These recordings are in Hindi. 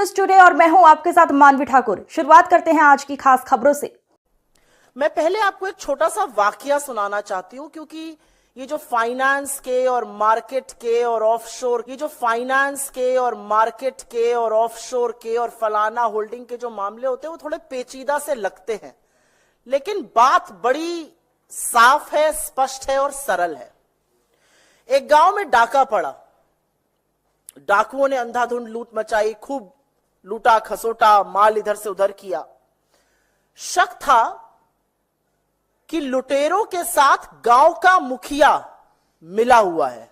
न्यूज टुडे और मैं हूं आपके साथ मानवी ठाकुर। शुरुआत करते हैं आज की खास खबरों से। मैं पहले आपको एक छोटा सा वाकया सुनाना चाहती हूं, क्योंकि ये जो फाइनेंस के और मार्केट के और ऑफशोर, ये जो फाइनेंस के और मार्केट के और ऑफशोर के और फलाना होल्डिंग के जो मामले होते हैं वो थोड़े पेचीदा से लगते हैं, लेकिन बात बड़ी साफ है, स्पष्ट है और सरल है। एक गांव में डाका पड़ा। डाकुओं ने अंधाधुंध लूट मचाई, खूब लूटा खसोटा, माल इधर से उधर किया। शक था कि लुटेरों के साथ गांव का मुखिया मिला हुआ है,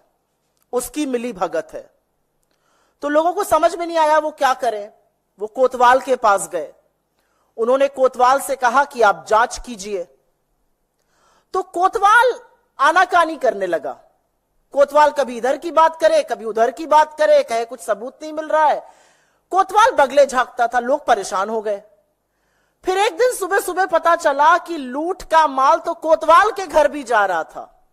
उसकी मिली भगत है। तो लोगों को समझ में नहीं आया वो क्या करें। वो कोतवाल के पास गए। उन्होंने कोतवाल से कहा कि आप जांच कीजिए। तो कोतवाल आनाकानी करने लगा। कोतवाल कभी इधर की बात करे, कभी उधर की बात करे, कहे कुछ सबूत नहीं मिल रहा है। कोतवाल बगले झांकता था। लोग परेशान हो गए। फिर एक दिन सुबह सुबह पता चला कि लूट का माल तो कोतवाल के घर भी जा रहा था।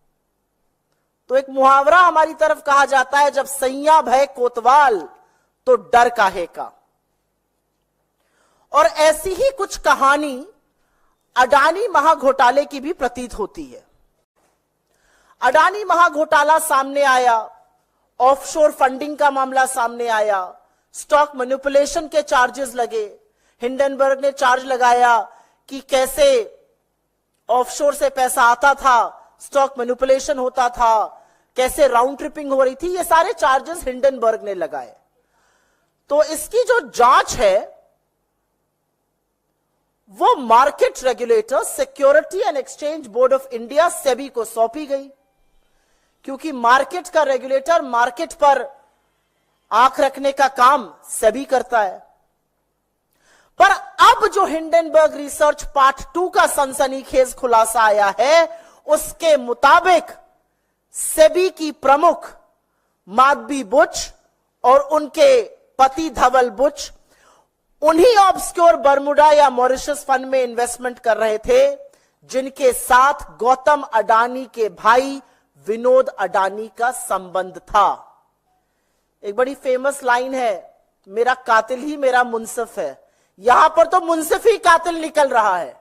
तो एक मुहावरा हमारी तरफ कहा जाता है, जब सैया भय कोतवाल तो डर काहे का। और ऐसी ही कुछ कहानी अडानी महाघोटाले की भी प्रतीत होती है। अडानी महाघोटाला सामने आया, ऑफशोर फंडिंग का मामला सामने आया, स्टॉक मैनिपुलेशन के चार्जेस लगे। हिंडनबर्ग ने चार्ज लगाया कि कैसे ऑफशोर से पैसा आता था, स्टॉक मैनिपुलेशन होता था, कैसे राउंड ट्रिपिंग हो रही थी। ये सारे चार्जेस हिंडनबर्ग ने लगाए। तो इसकी जो जांच है वो market regulator security and exchange board of India SEBI को सौंपी गई, क्योंकि मार्केट का रेगुलेटर मार्केट पर आंख रखने का काम सेबी करता है। पर अब जो हिंडनबर्ग रिसर्च पार्ट 2 का सनसनीखेज खुलासा आया है, उसके मुताबिक सेबी की प्रमुख माधवी बुच और उनके पति धवल बुच उन्हीं ऑब्सक्योर बर्मुडा या मॉरिशस फंड में इन्वेस्टमेंट कर रहे थे जिनके साथ गौतम अडानी के भाई विनोद अडानी का संबंध था। एक बड़ी फेमस लाइन है, मेरा कातिल ही मेरा मुंसिफ है। यहां पर तो मुंसिफ ही कातिल निकल रहा है।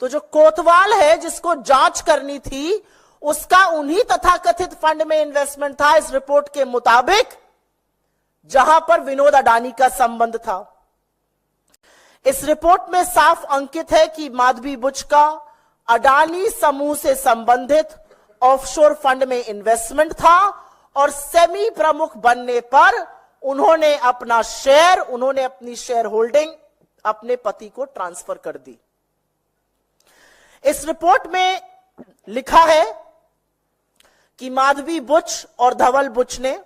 तो जो कोतवाल है जिसको जांच करनी थी, उसका उन्हीं तथाकथित फंड में इन्वेस्टमेंट था इस रिपोर्ट के मुताबिक, जहां पर विनोद अडानी का संबंध था। इस रिपोर्ट में साफ अंकित है कि माधवी बुच का अडानी समूह से संबंधित ऑफशोर फंड में इन्वेस्टमेंट था और सेमी प्रमुख बनने पर उन्होंने अपनी शेयर होल्डिंग अपने पति को ट्रांसफर कर दी। इस रिपोर्ट में लिखा है कि माधवी बुच और धवल बुच ने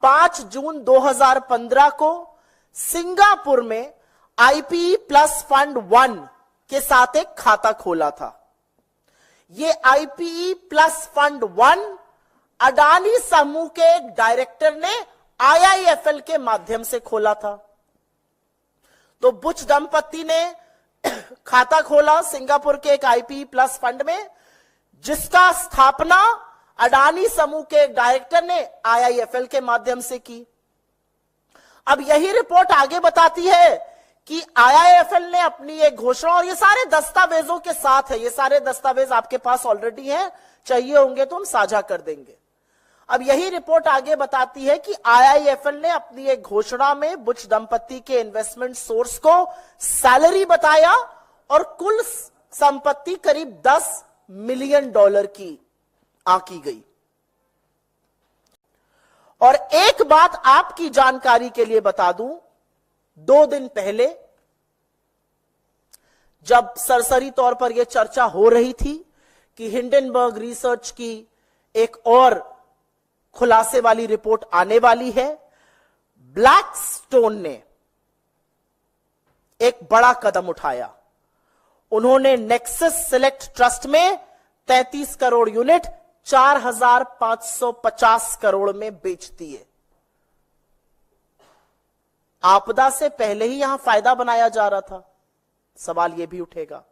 5 जून 2015 को सिंगापुर में आईपीई प्लस फंड 1 के साथ एक खाता खोला था। यह आईपीई प्लस फंड 1 अडानी समूह के एक डायरेक्टर ने आईआईएफएल के माध्यम से खोला था। तो बुच दंपति ने खाता खोला सिंगापुर के एक आईपीई प्लस फंड में, जिसका स्थापना अडानी समूह के एक डायरेक्टर ने आईआईएफएल के माध्यम से की। अब यही रिपोर्ट आगे बताती है कि आईआईएफएल ने अपनी एक घोषणा, और ये सारे दस्तावेजों के साथ है, ये सारे दस्तावेज आपके पास ऑलरेडी हैं, चाहिए होंगे तो हम साझा कर देंगे। अब यही रिपोर्ट आगे बताती है कि आईआईएफएल ने अपनी एक घोषणा में बुच दंपति के इन्वेस्टमेंट सोर्स को सैलरी बताया और कुल संपत्ति करीब $10 मिलियन की आंकी गई। और एक बात आपकी जानकारी के लिए बता दूं, 2 दिन पहले जब सरसरी तौर पर यह चर्चा हो रही थी कि हिंडनबर्ग रिसर्च की एक और खुलासे वाली रिपोर्ट आने वाली है, ब्लैकस्टोन ने एक बड़ा कदम उठाया। उन्होंने नेक्सस सिलेक्ट ट्रस्ट में 33 करोड़ यूनिट 4,550 करोड़ में बेच दिए। आपदा से पहले ही यहां फायदा बनाया जा रहा था। सवाल यह भी उठेगा